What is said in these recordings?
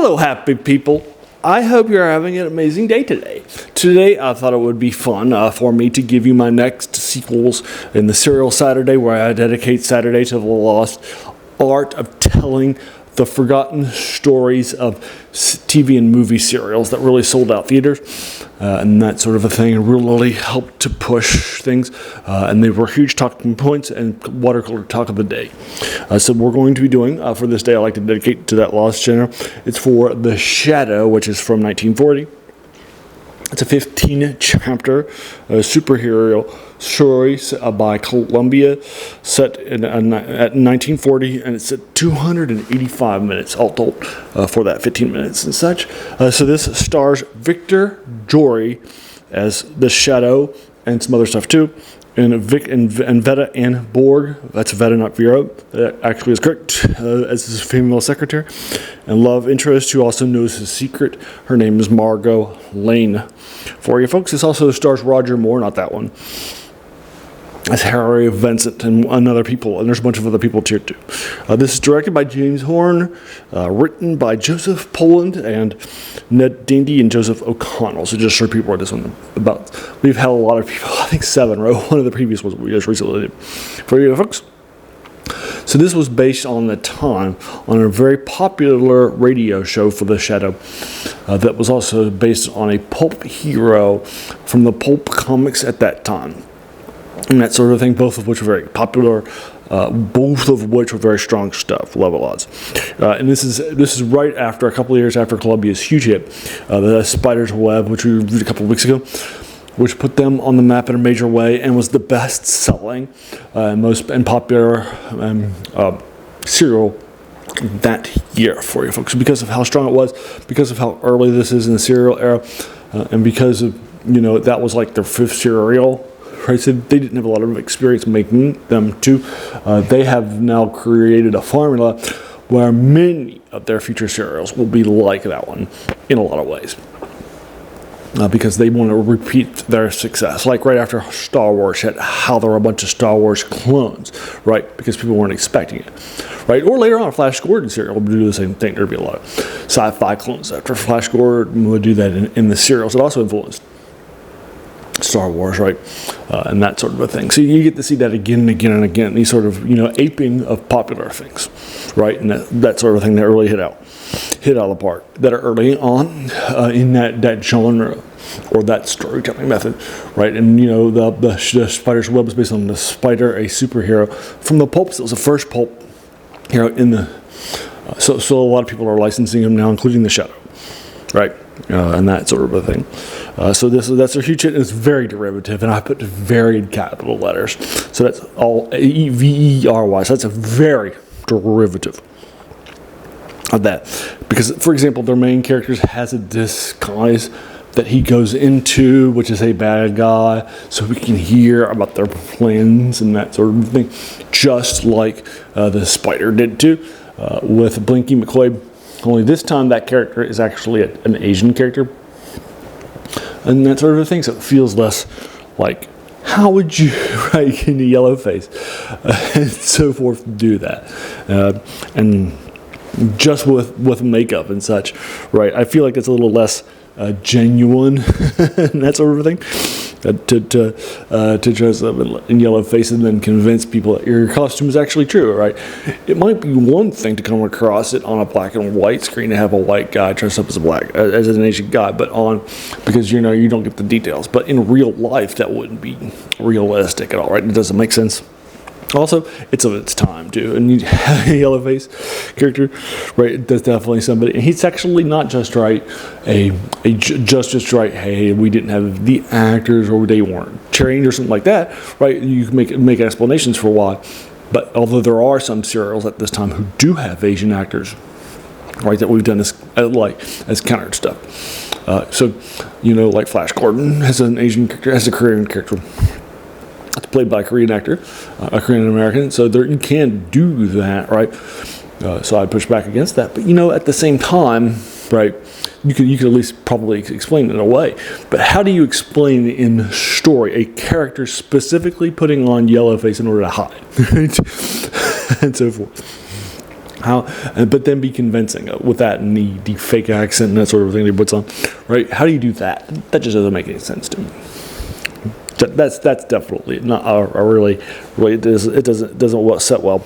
Hello, happy people. I hope you're having an amazing day today. Today, I thought it would be fun for me to give you my next sequels in the Serial Saturday, where I dedicate Saturday to the lost art of telling the forgotten stories of TV and movie serials that really sold out theaters and that sort of a thing, and really helped to push things. And they were huge talking points and water cooler talk of the day. So we're going to be doing, for this day, I like to dedicate to that lost genre. It's for The Shadow, which is from 1940. It's a 15-chapter superhero story by Columbia, set at 1940, and it's at 285 minutes all told for that 15 minutes and such. So this stars Victor Jory as the Shadow and some other stuff too. And Veta Ann Borg, that's Veta, not Vera, that actually is correct, as his female secretary. And love interest, who also knows his secret. Her name is Margot Lane. For you folks, this also stars Roger Moore, not that one, as Harry Vincent and other people, and there's a bunch of other people too. This is directed by James Horn, written by Joseph Poland and Ned Dandy and Joseph O'Connell. So just sure people are this one about. We've had a lot of people. I think 7 wrote one of the previous ones we just recently did. For you folks. So this was based on the time on a very popular radio show for The Shadow that was also based on a pulp hero from the pulp comics at that time. And that sort of thing, both of which were very popular, both of which were very strong stuff, level odds. And this is right after, a couple of years after Columbia's huge hit, The Spider's Web, which we reviewed a couple of weeks ago, which put them on the map in a major way and was the best-selling, most popular serial that year for you folks, because of how strong it was, because of how early this is in the serial era, and because of, that was like their 5th serial. Right, so they didn't have a lot of experience making them too. They have now created a formula where many of their future serials will be like that one in a lot of ways. Because they want to repeat their success. Like right after Star Wars hit, how there were a bunch of Star Wars clones, right? Because people weren't expecting it, right? Or later on, Flash Gordon serial would do the same thing. There'd be a lot of sci-fi clones after Flash Gordon would do that in the serials. It also influenced Star Wars, right, and that sort of a thing. So you get to see that again and again and again. These sort of aping of popular things, right, and that sort of thing that really hit out of the park. That are early on in that genre or that storytelling method, right? And the Spider's Web was based on the Spider, a superhero from the pulps. It was the first pulp hero in the. So a lot of people are licensing him now, including the Shadow, right, and that sort of a thing. So that's a huge hit. It's very derivative, and I put very in capital letters. So that's all E-V-E-R-Y. So that's a very derivative of that. Because, for example, their main character has a disguise that he goes into, which is a bad guy, so we can hear about their plans and that sort of thing, just like the Spider did too, with Blinky McCoy. Only this time that character is actually an Asian character. And that sort of thing, so it feels less like, how would you, right, in the yellow face, and so forth, do that? And just with makeup and such, right, I feel like it's a little less genuine, and that sort of thing. To dress up in yellow face and then convince people that your costume is actually true, right? It might be one thing to come across it on a black and white screen to have a white guy dressed up as an Asian guy, but because you don't get the details. But in real life, that wouldn't be realistic at all, right? It doesn't make sense. Also, it's of its time too, and you have a yellow face character, right? That's definitely somebody, and he's actually not just right, just right. Hey, we didn't have the actors, or they weren't trained, or something like that, right? You can make explanations for why, but although there are some serials at this time who do have Asian actors, right, that we've done as countered stuff. So, like Flash Gordon has an Asian character, has a Korean character. It's played by a Korean actor, a Korean American, so you can do that, right? So I push back against that. But at the same time, right, you could at least probably explain it in a way. But how do you explain in story a character specifically putting on yellow face in order to hide, right? And so forth? But then be convincing with that and the fake accent and that sort of thing that he puts on, right? How do you do that? That just doesn't make any sense to me. That's definitely not a really it doesn't set well,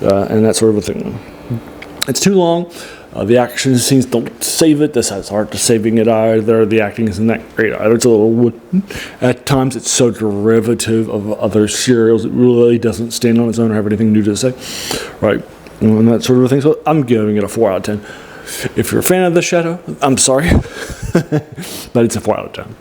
and that sort of a thing. It's too long. The action scenes don't save it. This has hard to saving it either. The acting isn't that great either. It's a little at times it's so derivative of other serials. It really doesn't stand on its own or have anything new to say, right? And that sort of thing. So I'm giving it a 4 out of 10. If you're a fan of The Shadow, I'm sorry, but it's a 4 out of 10.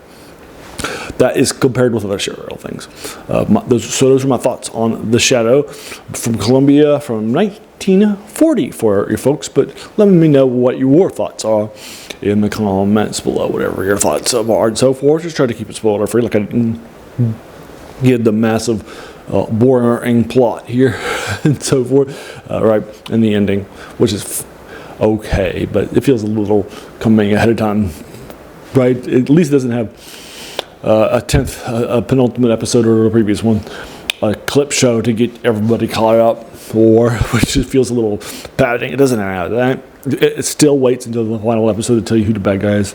That is compared with other serial things. Those are my thoughts on The Shadow from Columbia from 1940 for you folks. But let me know what your thoughts are in the comments below, whatever your thoughts are and so forth. Just try to keep it spoiler free, like I didn't get the massive boring plot here and so forth, right? And the ending, which is okay, but it feels a little coming ahead of time, right? At least it doesn't have a penultimate episode or a previous one, a clip show to get everybody caught up, or which just feels a little padding. It doesn't have that. It still waits until the final episode to tell you who the bad guy is.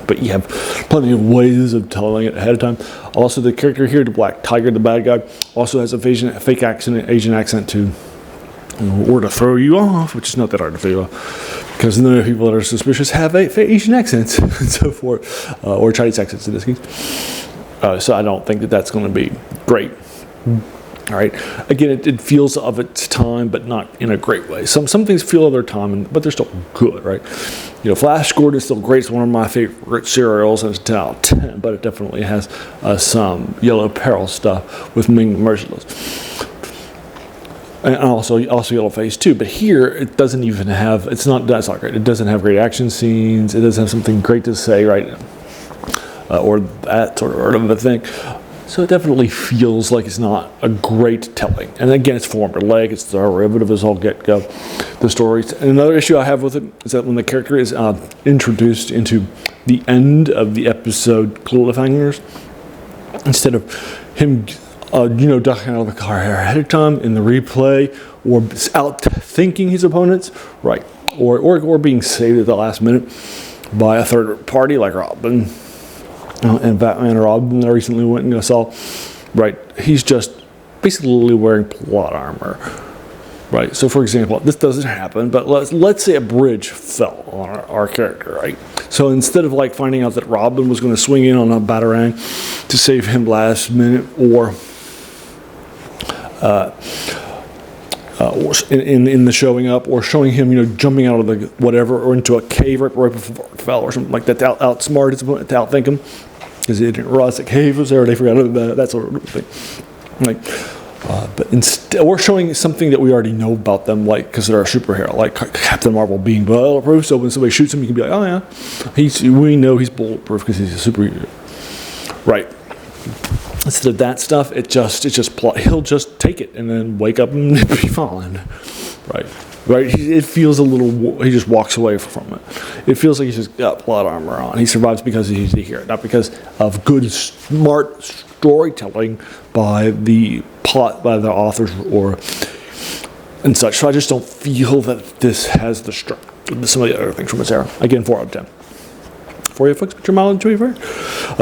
But you have plenty of ways of telling it ahead of time. Also, the character here, the Black Tiger, the bad guy, also has a fake accent, Asian accent too, or to throw you off, which is not that hard to throw you off, because none of the people that are suspicious have Asian accents and so forth, or Chinese accents in this case. So I don't think that that's going to be great. All right. Again, it feels of its time, but not in a great way. Some things feel of their time, but they're still good, right? Flash Gordon is still great. It's one of my favorite serials, and it's 10 out of 10, but it definitely has some Yellow Peril stuff with Ming Merciless. And also Yellowface too. But here, it doesn't even have, that's not great. It doesn't have great action scenes. It doesn't have something great to say, right? Or that sort of a thing. So it definitely feels like it's not a great telling. And again, it's formulaic. It's derivative as all get-go, the stories. And another issue I have with it is that when the character is introduced into the end of the episode cliffhangers, instead of him, ducking out of the car ahead of time in the replay, or out thinking his opponents, right? Or being saved at the last minute by a third party like Robin. And Batman or Robin that I recently went and saw, right? He's just basically wearing plot armor, right? So, for example, this doesn't happen, but let's say a bridge fell on our character, right? So instead of finding out that Robin was going to swing in on a batarang to save him last minute, or in the showing up, or showing him, jumping out of the whatever, or into a cave right before it fell, or something like that, to outsmart his opponent, to outthink him, because they didn't realize the cave was there, they forgot about that sort of thing. But instead, or showing something that we already know about them, because they're a superhero, like Captain Marvel being bulletproof. So when somebody shoots him, you can be like, oh yeah, we know he's bulletproof because he's a superhero, right? Instead of that stuff, it's just plot. He'll just take it and then wake up and be fine, right? Right? It feels a little. He just walks away from it. It feels like he's just got plot armor on. He survives because he's the hero, not because of good, smart storytelling by the authors and such. So I just don't feel that this has the strength of some of the other things from its era. Again, 4 out of 10. For you folks, put your mileage to me.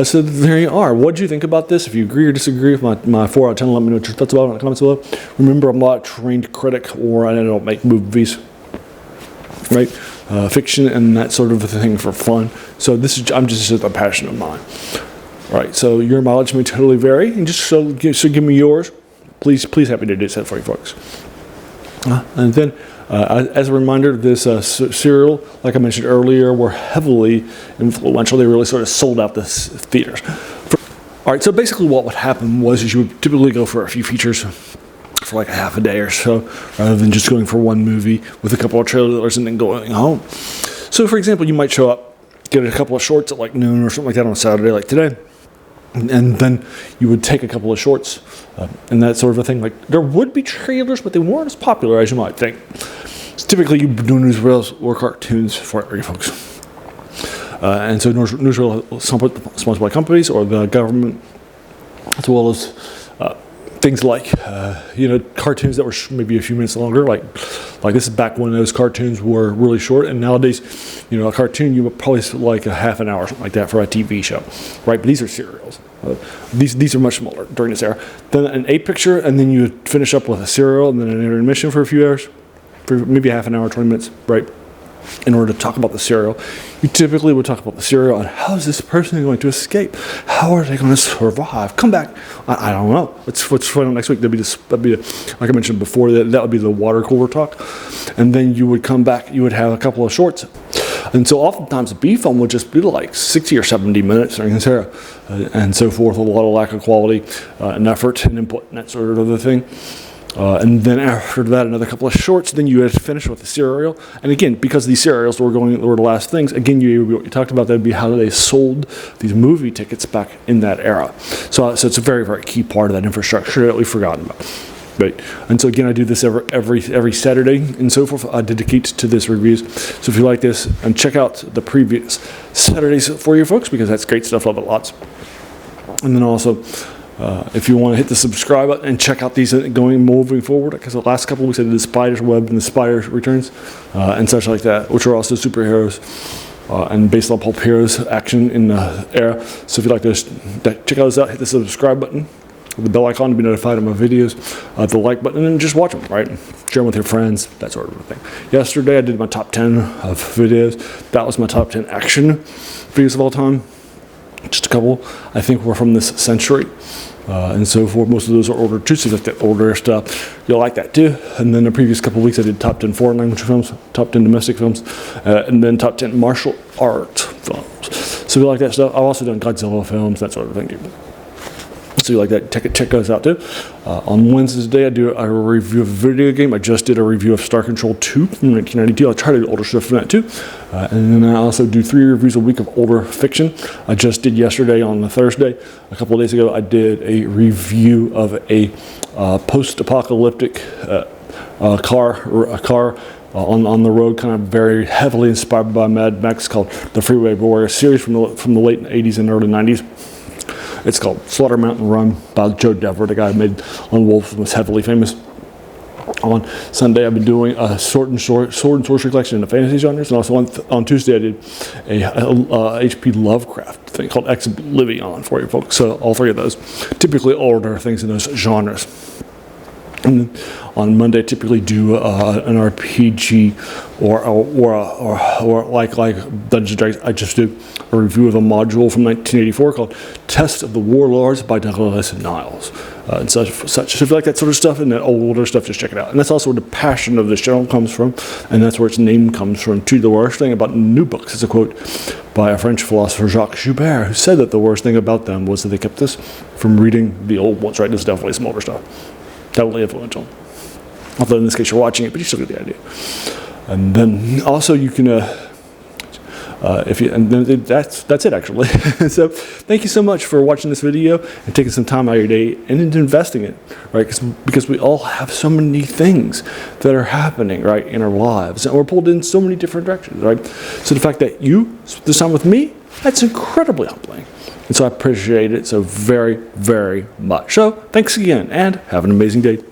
So there you are. What do you think about this? If you agree or disagree with my 4 out of 10, let me know what your thoughts about it in the comments below. Remember, I'm not a trained critic, or I don't make movies, right? Fiction and that sort of a thing for fun. So I'm just a passion of mine. Right. So your mileage may totally vary, and just so give me yours. Please, happy to do that for you folks. And then, as a reminder, this serial, like I mentioned earlier, were heavily influential. They really sort of sold out the theaters. All right, so basically what would happen was you would typically go for a few features for like a half a day or so, rather than just going for one movie with a couple of trailers and then going home. So, for example, you might show up, get a couple of shorts at like noon or something like that on a Saturday like today, and then you would take a couple of shorts and that sort of a thing. Like, there would be trailers, but they weren't as popular as you might think. So typically, you'd be doing newsreels or cartoons for you folks. And so newsreel is sponsored by companies or the government, as well as things like, cartoons that were maybe a few minutes longer, like this is back when those cartoons were really short, and nowadays, a cartoon you would probably like a half an hour, something like that, for a TV show, right? But these are serials. These are much smaller during this era. Then an 8-picture, and then you would finish up with a serial, and then an intermission for a few hours, for maybe half an hour, 20 minutes, right? In order to talk about the serial, you typically would talk about the serial and how is this person going to escape? How are they going to survive? Come back. I don't know. What's going on next week? That'd be like I mentioned before, that would be the water cooler talk. And then you would come back, you would have a couple of shorts. And so oftentimes the B film would just be like 60 or 70 minutes during this era, and so forth, a lot of lack of quality and effort and input and that sort of other thing. And then after that, another couple of shorts. Then you had to finish with the serial. And again, because these serials were the last things, again, you talked about that would be how they sold these movie tickets back in that era. So it's a very, very key part of that infrastructure that we've forgotten about. Right. And so again, I do this every Saturday and so forth. I dedicate to this reviews. So if you like this, and check out the previous Saturdays for you folks, because that's great stuff. Love it lots. And then also, if you want to hit the subscribe button and check out these moving forward, because the last couple of weeks I did the Spider's Web and the Spider Returns and such like that, which are also superheroes and based on pulp heroes action in the era. So if you'd like to check those out, hit the subscribe button, the bell icon to be notified of my videos, the like button, and just watch them, right? Share them with your friends, that sort of thing. Yesterday I did my top 10 of videos. That was my top 10 action videos of all time. Just a couple, I think, were from this century. And so forth. Most of those are older too, so if you like that older stuff, you'll like that too. And then the previous couple of weeks I did top 10 foreign language films, top 10 domestic films, and then top 10 martial art films. So if you like that stuff, I've also done Godzilla films, that sort of thing. So you like that, check those out too. On Wednesday, I do a review of a video game. I just did a review of Star Control 2 from 1992. I'll try to do older stuff from that too. And then I also do 3 reviews a week of older fiction. I just did yesterday on the Thursday. A couple of days ago, I did a review of a post-apocalyptic car on the road, kind of very heavily inspired by Mad Max, called the Freeway Warrior series from the late 80s and early 90s. It's called Slaughter Mountain Run by Joe Dever, the guy who made Lone Wolf, was heavily famous. On Sunday, I've been doing a sword and sorcery collection in the fantasy genres, and also on Tuesday, I did a H.P. Lovecraft thing called Ex Oblivion for you folks. So all 3 of those, typically older things in those genres. And on Monday, I typically do an RPG or like Dungeons & Dragons. I just do a review of a module from 1984 called Test of the Warlords by Douglas Niles. And such. So if you like that sort of stuff and that older stuff, just check it out. And that's also where the passion of this channel comes from, and that's where its name comes from too. The worst thing about new books is a quote by a French philosopher, Jacques Joubert, who said that the worst thing about them was that they kept us from reading the old ones, right? There's definitely some older stuff. Totally influential. Although in this case you're watching it, but you still get the idea. And then also you can, that's it actually. So thank you so much for watching this video and taking some time out of your day and investing in it, right? Because we all have so many things that are happening, right, in our lives, and we're pulled in so many different directions, right? So the fact that you spent this time with me, that's incredibly humbling. And so I appreciate it so very, very much. So thanks again, and have an amazing day.